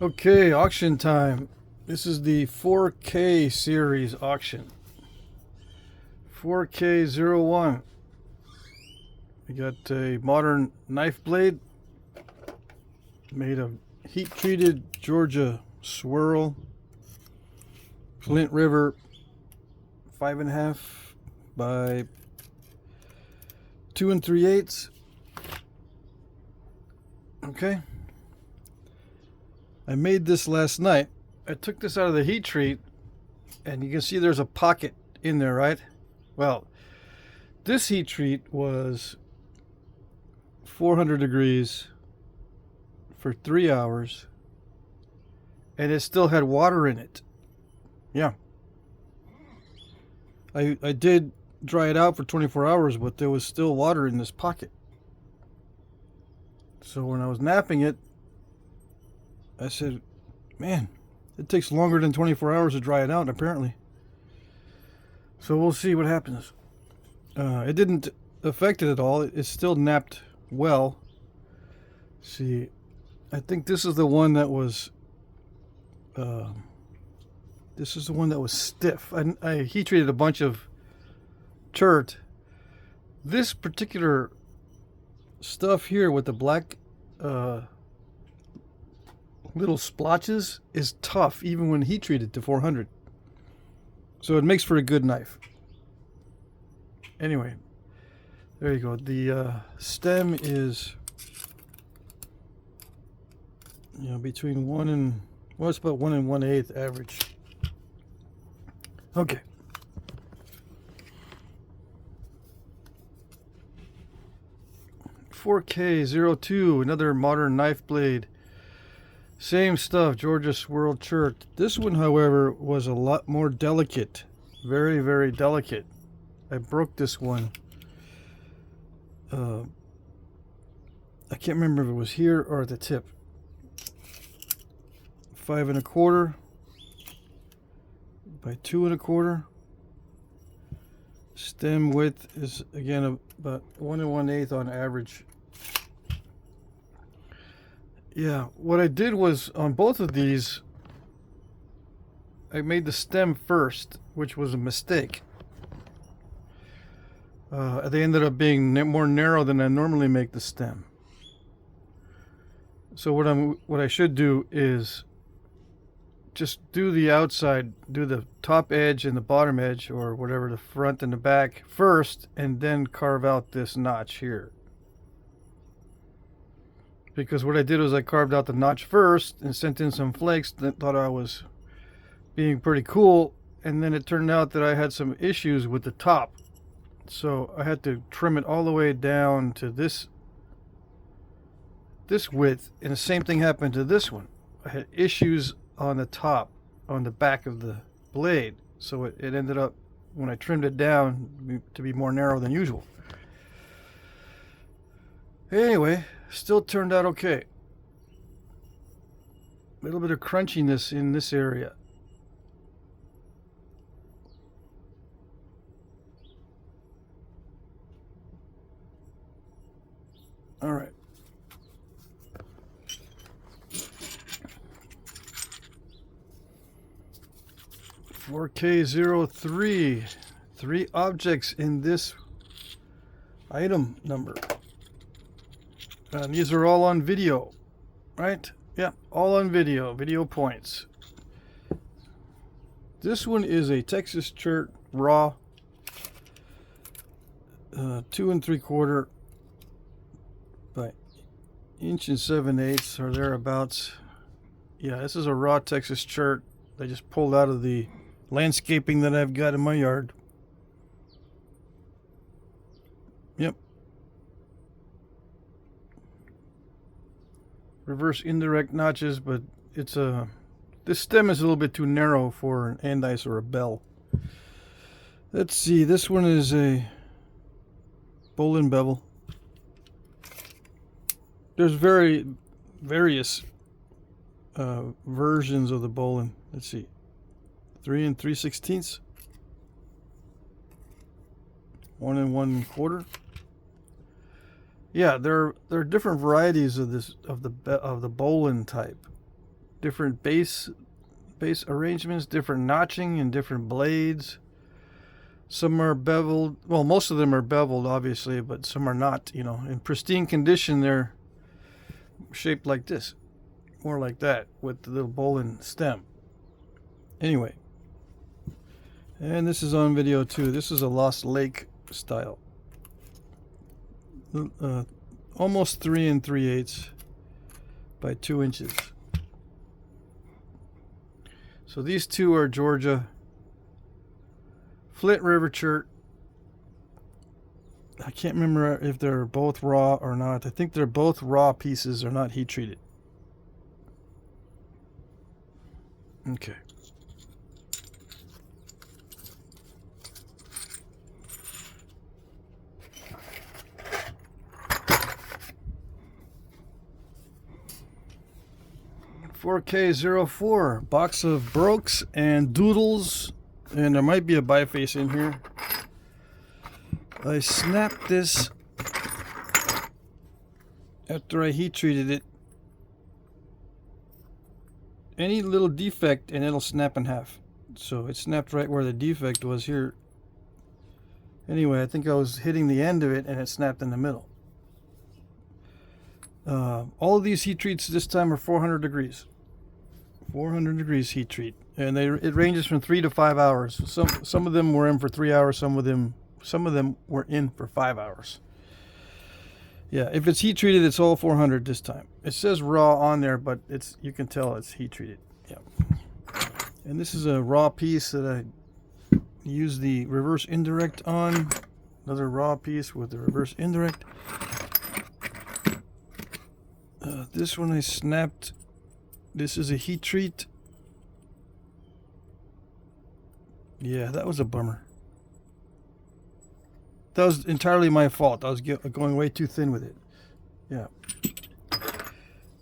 Okay, auction time. This is the 4K series auction. 4K01. We got a modern knife blade made of heat treated Georgia swirl, Flint River 5.5 by 2 3/8. Okay. I made this last night. I took this out of the heat treat, and you can see there's a pocket in there, right? Well, this heat treat was 400 degrees for 3 hours, and it still had water in it. Yeah. I did dry it out for 24 hours, but there was still water in this pocket. So when I was napping it, I said, man, it takes longer than 24 hours to dry it out, apparently. So we'll see what happens. It didn't affect it at all. It still napped well. See, I think this is the one that was stiff. I heat treated a bunch of chert. This particular stuff here with the black little splotches is tough even when heat treated to 400. So it makes for a good knife. Anyway, there you go. The stem is between 1 and, well, it's about 1 1/8 average. Okay. "4K02", another modern knife blade. Same stuff, Georgia swirl chert. This one, however, was a lot more delicate. Very, very delicate. I broke this one. I can't remember if it was here or at the tip. 5 1/4 by 2 1/4. Stem width is again about 1 1/8 on average. Yeah, what I did was on both of these, I made the stem first, which was a mistake. They ended up being more narrow than I normally make the stem. So what I should do is just do the outside, do the top edge and the bottom edge, or whatever, the front and the back first, and then carve out this notch here. Because what I did was I carved out the notch first and sent in some flakes that thought I was being pretty cool, and then it turned out that I had some issues with the top. So I had to trim it all the way down to this width, and the same thing happened to this one. I had issues on the top, on the back of the blade, so it ended up, when I trimmed it down, to be more narrow than usual. Anyway, still turned out okay. A little bit of crunchiness in this area. All right. "4K03", 3 objects in this item number. And these are all on video, right? Yeah, all on video. Video points. This one is a Texas chert raw, 2 3/4 by 1 7/8 or thereabouts. Yeah, this is a raw Texas chert. I just pulled out of the landscaping that I've got in my yard. Yep. Reverse indirect notches, but it's this stem is a little bit too narrow for an andice or a bell. Let's see, this one is a bowline bevel. There's various versions of the bowline. Let's see, 3 3/16, 1 1/4. Yeah, there are different varieties of the bowline type. different base arrangements, different notching, and different blades. Some are beveled. Well, most of them are beveled, obviously, but some are not. You know, in pristine condition, they're shaped like this, more like that, with the little bowl and stem. Anyway, and this is on video too. This is a Lost Lake style. Almost 3 3/8 by 2 inches. So these two are Georgia Flint River chert. I can't remember if they're both raw or not. I think they're both raw pieces, or not heat treated. Okay. $4K04 box of brokes and doodles, and there might be a biface in here. I snapped this after I heat treated it. Any little defect and it'll snap in half. So it snapped right where the defect was here. Anyway, I think I was hitting the end of it and it snapped in the middle. All of these heat treats this time are 400 degrees. 400 degrees heat treat, and it ranges from 3 to 5 hours. Some of them were in for 3 hours. Some of them were in for 5 hours. Yeah, if it's heat treated, it's all 400 this time. It says raw on there, but you can tell it's heat treated. Yeah. And this is a raw piece that I use the reverse indirect on. Another raw piece with the reverse indirect. This one I snapped. This is a heat treat. Yeah, that was a bummer. That was entirely my fault. I was going way too thin with it. Yeah.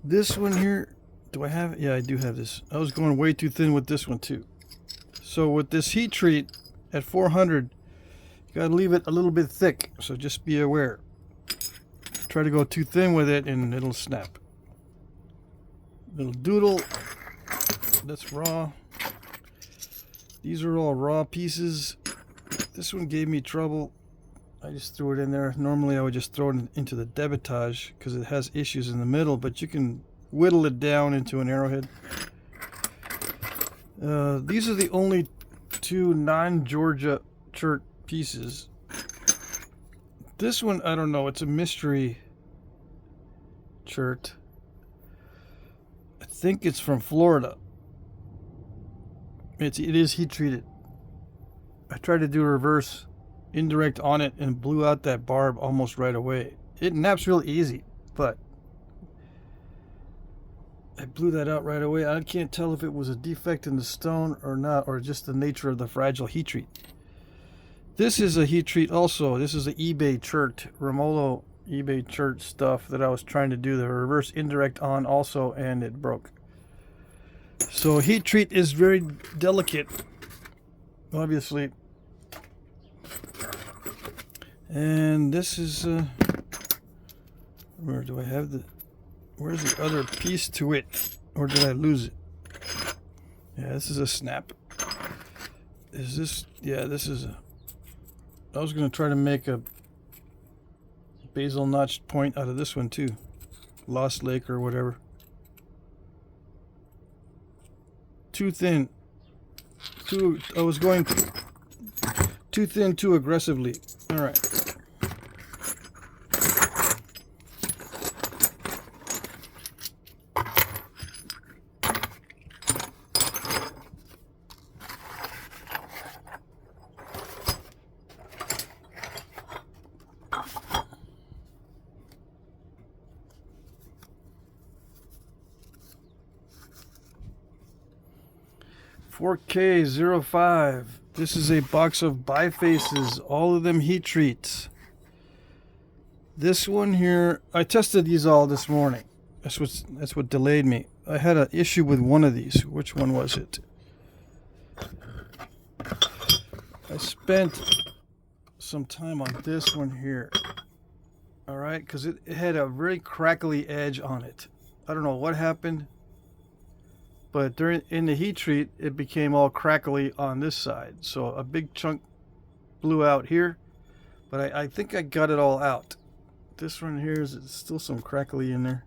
This one here, do I have it? Yeah, I do have this. I was going way too thin with this one too. So with this heat treat at 400, you gotta leave it a little bit thick. So just be aware. Try to go too thin with it and it'll snap. Little doodle, that's raw. These are all raw pieces. This one gave me trouble. I just threw it in there. Normally I would just throw it into the Debitage because it has issues in the middle, but you can whittle it down into an arrowhead. These are the only two non-Georgia chert pieces. This one, I don't know, it's a mystery chert. I think it's from Florida. It is heat treated. I tried to do a reverse indirect on it and blew out that barb almost right away. It naps real easy, but I blew that out right away. I can't tell if it was a defect in the stone or not, or just the nature of the fragile heat treat. This is a heat treat also. This is an eBay chert, Romolo eBay chert stuff that I was trying to do the reverse indirect on also, and it broke. So heat treat is very delicate, obviously. And this is where do I have where's the other piece to it, or did I lose it? Yeah, this is a snap. Is this? Yeah, this is a. I was going to try to make a basil notched point out of this one too. Lost Lake or whatever. Too thin. I was going too thin too aggressively. All right. $4K05. This is a box of Bifaces, all of them heat treats. This one here, I tested these all this morning. That's what delayed me. I had an issue with one of these. Which one was it? I spent some time on this one here. All right, because it had a very crackly edge on it. I don't know what happened. but in the heat treat, it became all crackly on this side. So a big chunk blew out here, but I think I got it all out. This one here is still some crackly in there.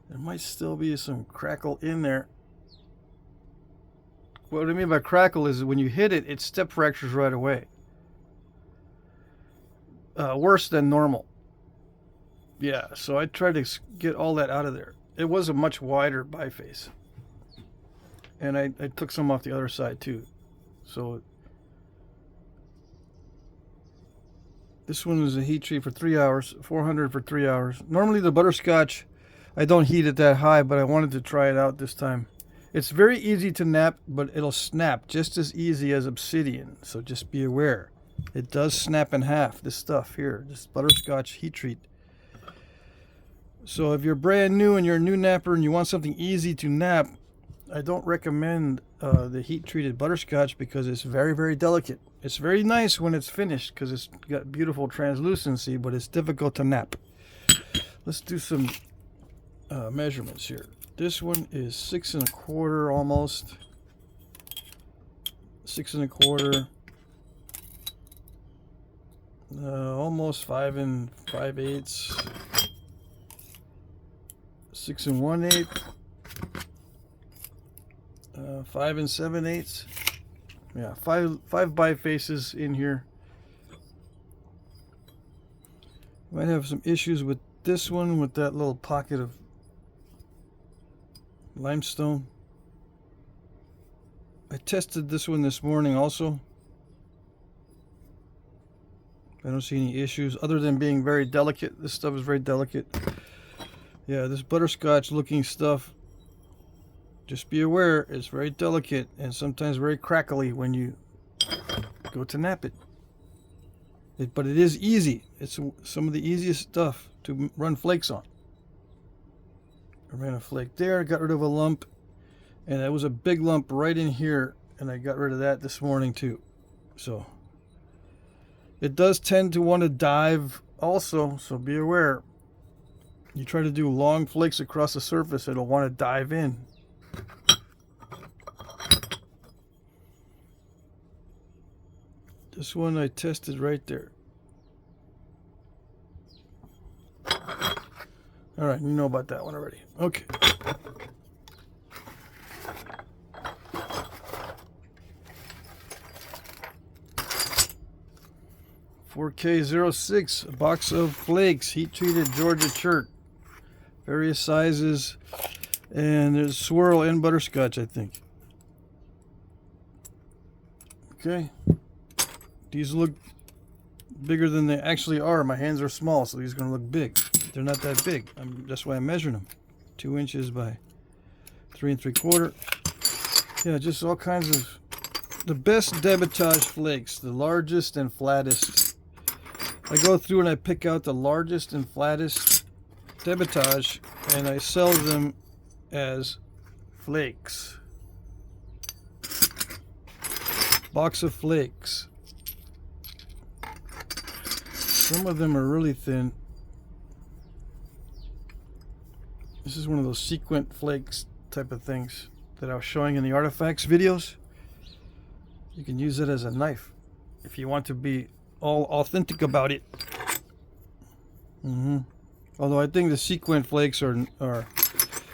There might still be some crackle in there. What I mean by crackle is when you hit it, it step fractures right away. Worse than normal. Yeah, so I tried to get all that out of there. It was a much wider biface. And I took some off the other side too. So this one is a heat treat for 3 hours, 400 for 3 hours. Normally the butterscotch, I don't heat it that high, but I wanted to try it out this time. It's very easy to nap, but it'll snap just as easy as obsidian. So just be aware. It does snap in half, this stuff here, this butterscotch heat treat. So if you're brand new and you're a new napper and you want something easy to nap, I don't recommend the heat treated butterscotch because it's very, very delicate. It's very nice when it's finished because it's got beautiful translucency, but it's difficult to nap. Let's do some measurements here. This one is 6 1/4 almost. 6 1/4. Almost 5 5/8. 6 1/8. 5 7/8. Yeah, five bifaces in here. Might have some issues with this one with that little pocket of limestone. I tested this one this morning also. I don't see any issues other than being very delicate. This stuff is very delicate. Yeah, this butterscotch looking stuff, just be aware, it's very delicate and sometimes very crackly when you go to nap it. But it is easy. It's some of the easiest stuff to run flakes on. I ran a flake there, got rid of a lump, and that was a big lump right in here, and I got rid of that this morning too. So it does tend to want to dive also, so be aware. You try to do long flakes across the surface, it'll want to dive in. This one I tested right there. All right, you know about that one already. Okay. $4K06, a box of flakes, heat treated Georgia chert, various sizes, and there's swirl and butterscotch, I think. Okay, these look bigger than they actually are. My hands are small, so these are going to look big. They're not that big. That's why I'm measuring them. 2 inches by 3 3/4. Yeah, just all kinds of the best Debitage flakes, the largest and flattest. I go through and I pick out the largest and flattest Debitage and I sell them as flakes. Box of flakes. Some of them are really thin. This is one of those sequent flakes type of things that I was showing in the artifacts videos. You can use it as a knife if you want to be all authentic about it. Although I think the sequent flakes are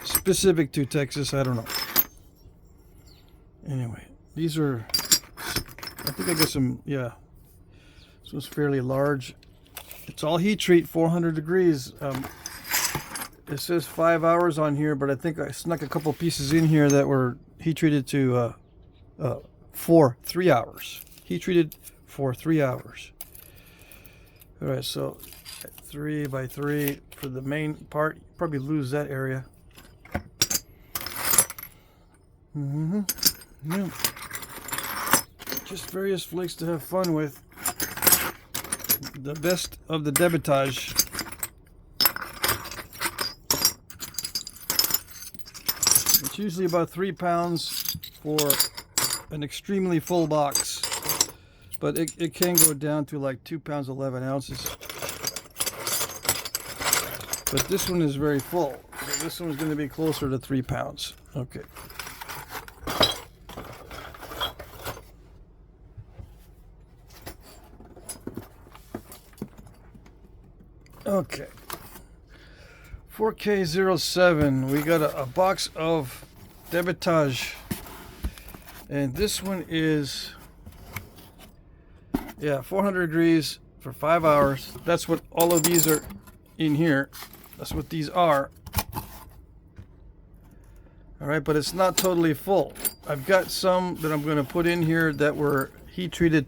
specific to Texas. I don't know. Anyway, these are, I think I got some, yeah. This one's fairly large. It's all heat treat, 400 degrees. It says 5 hours on here, but I think I snuck a couple pieces in here that were heat treated to for 3 hours. Heat treated for 3 hours. All right, so 3 by 3 for the main part. You probably lose that area. Yeah. Just various flakes to have fun with. The best of the Debitage. It's usually about 3 pounds for an extremely full box, but it can go down to like 2 pounds 11 ounces. But this one is very full. So this one's going to be closer to 3 pounds. Okay. Okay. 4K07. We got a box of Debitage. And this one is, yeah, 400 degrees for 5 hours. That's what all of these are in here. That's what these are. All right, but it's not totally full. I've got some that I'm going to put in here that were heat treated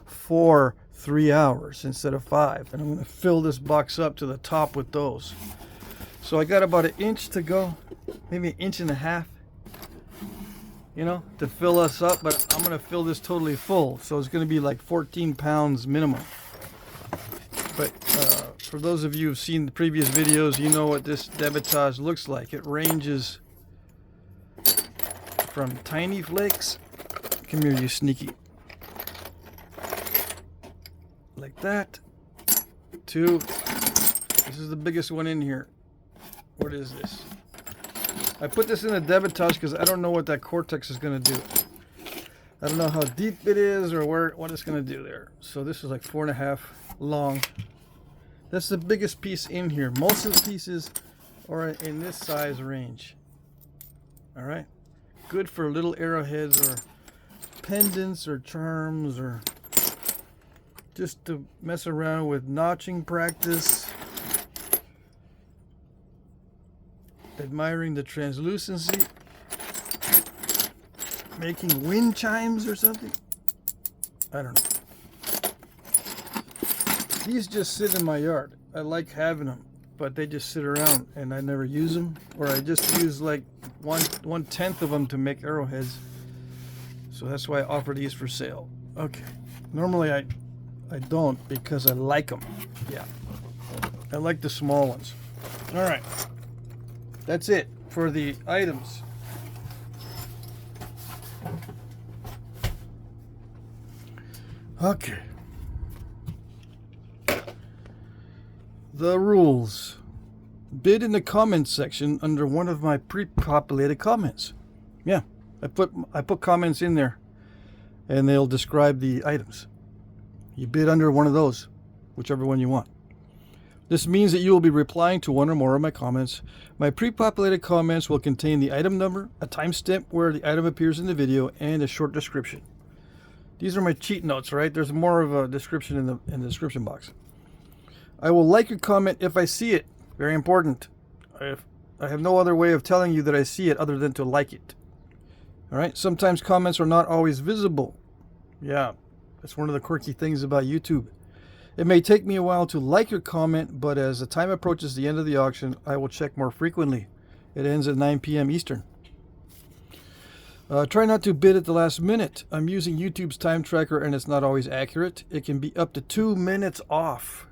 for 3 hours instead of 5. And I'm going to fill this box up to the top with those. So I got about 1 inch to go, maybe 1.5 inches, you know, to fill us up. But I'm going to fill this totally full. So it's going to be like 14 pounds minimum. But for those of you who've seen the previous videos, you know what this Debitage looks like. It ranges from tiny flakes, come here you sneaky, like that, to, this is the biggest one in here. What is this? I put this in a Debitage because I don't know what that Cortex is going to do. I don't know how deep it is or what it's going to do there. So this is like 4.5 long. That's the biggest piece in here. Most of the pieces are in this size range. All right. Good for little arrowheads or pendants or charms or just to mess around with notching practice. Admiring the translucency. Making wind chimes or something. I don't know. These just sit in my yard. I like having them, but they just sit around and I never use them, or I just use like one tenth of them to make arrowheads. So that's why I offer these for sale. Okay. Normally I don't because I like them. Yeah. I like the small ones. All right. That's it for the items. Okay. The rules. Bid in the comments section under one of my pre-populated comments. Yeah, I put comments in there and they'll describe the items. You bid under one of those, whichever one you want. This means that you will be replying to one or more of my comments. My pre-populated comments will contain the item number, a timestamp where the item appears in the video, and a short description. These are my cheat notes, right? There's more of a description in the description box. I will like your comment if I see it. Very important. I have no other way of telling you that I see it other than to like it. All right. Sometimes comments are not always visible. Yeah, that's one of the quirky things about YouTube. It may take me a while to like your comment, but as the time approaches the end of the auction, I will check more frequently. It ends at 9 p.m. Eastern. Try not to bid at the last minute. I'm using YouTube's time tracker and it's not always accurate. It can be up to 2 minutes off.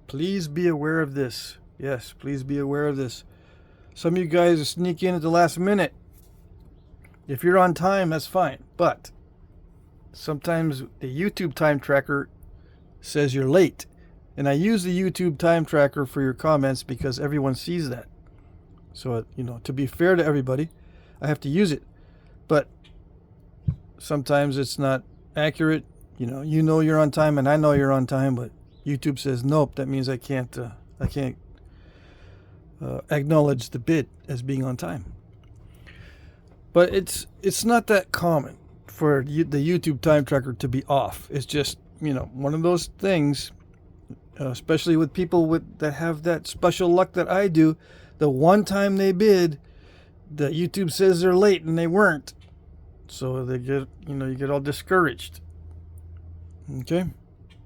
Please be aware of this. Yes, please be aware of this. Some of you guys sneak in at the last minute. If you're on time, that's fine. But sometimes the YouTube time tracker says you're late. And I use the YouTube time tracker for your comments because everyone sees that. So, you know, to be fair to everybody, I have to use it. But sometimes it's not accurate. You know you're on time and I know you're on time, but YouTube says nope. That means I can't acknowledge the bid as being on time. But it's not that common for the YouTube time tracker to be off. It's just, you know, one of those things, especially with people that have that special luck that I do. The one time they bid, the YouTube says they're late and they weren't, so they get, you get all discouraged. Okay,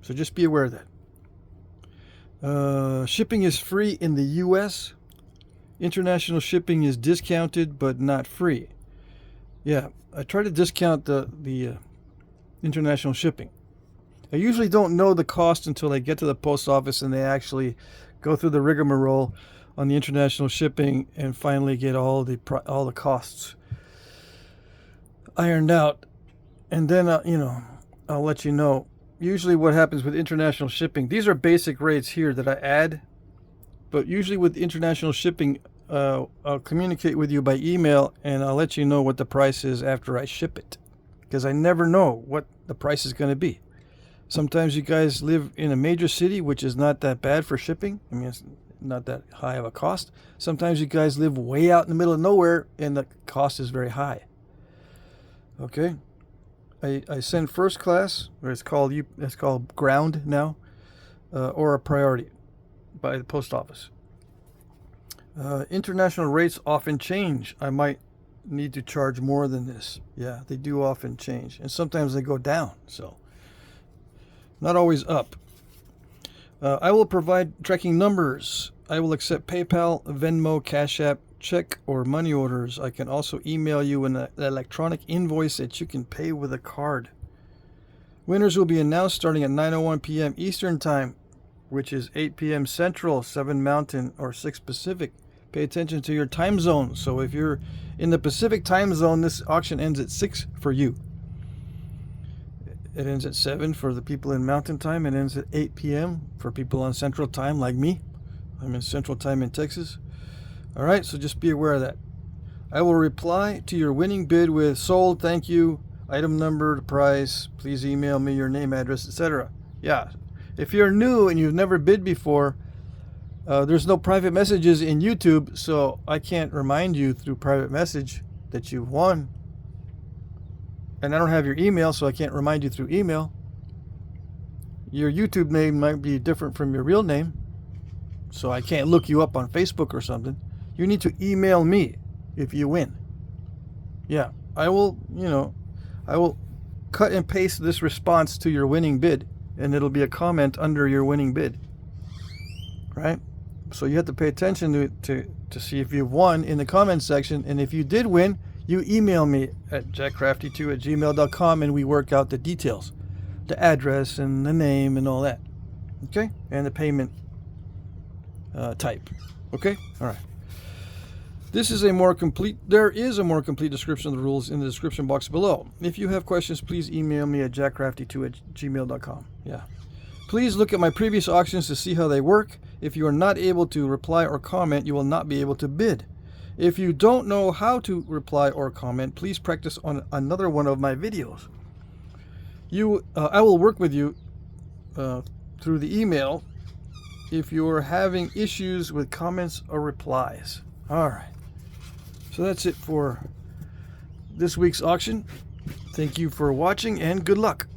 so just be aware of that. Shipping is free in the U.S. International shipping is discounted but not free. Yeah, I try to discount the international shipping. I usually don't know the cost until I get to the post office and they actually go through the rigmarole on the international shipping and finally get all the costs ironed out. And then I'll let you know, usually what happens with international shipping, these are basic rates here that I add, but usually with international shipping, I'll communicate with you by email and I'll let you know what the price is after I ship it, because I never know what the price is going to be. Sometimes you guys live in a major city, which is not that bad for shipping. I mean, it's not that high of a cost. Sometimes you guys live way out in the middle of nowhere and the cost is very high. Okay. I send first class, or it's called ground now, or a priority by the post office. International rates often change. I might need to charge more than this. Yeah, they do often change, and sometimes they go down, so not always up. I will provide tracking numbers. I will accept PayPal, Venmo, Cash App, check, or money orders. I can also email you an electronic invoice that you can pay with a card. Winners will be announced starting at 9:01 p.m. Eastern Time, which is 8 p.m. Central, 7 Mountain, or 6 Pacific. Pay attention to your time zone. So if you're in the Pacific time zone, this auction ends at 6 for you. It ends at 7 for the people in Mountain Time. It ends at 8 p.m. for people on Central Time like me. I'm in Central Time in Texas. All right, so just be aware of that. I will reply to your winning bid with sold, thank you, item number, price, please email me your name, address, etc. Yeah, if you're new and you've never bid before, there's no private messages in YouTube, so I can't remind you through private message that you've won. And I don't have your email, so I can't remind you through email. Your YouTube name might be different from your real name, so I can't look you up on Facebook or something. You need to email me if you win. Yeah, I will cut and paste this response to your winning bid, and it'll be a comment under your winning bid. Right? So you have to pay attention to see if you've won in the comment section, and if you did win, you email me at jackcrafty2@gmail.com, and we work out the details, the address and the name and all that. Okay? And the payment type. Okay? All right. There is a more complete description of the rules in the description box below. If you have questions, please email me at jackcrafty2@gmail.com. Yeah. Please look at my previous auctions to see how they work. If you are not able to reply or comment, you will not be able to bid. If you don't know how to reply or comment, please practice on another one of my videos. I will work with you through the email if you are having issues with comments or replies. All right. So that's it for this week's auction. Thank you for watching and good luck.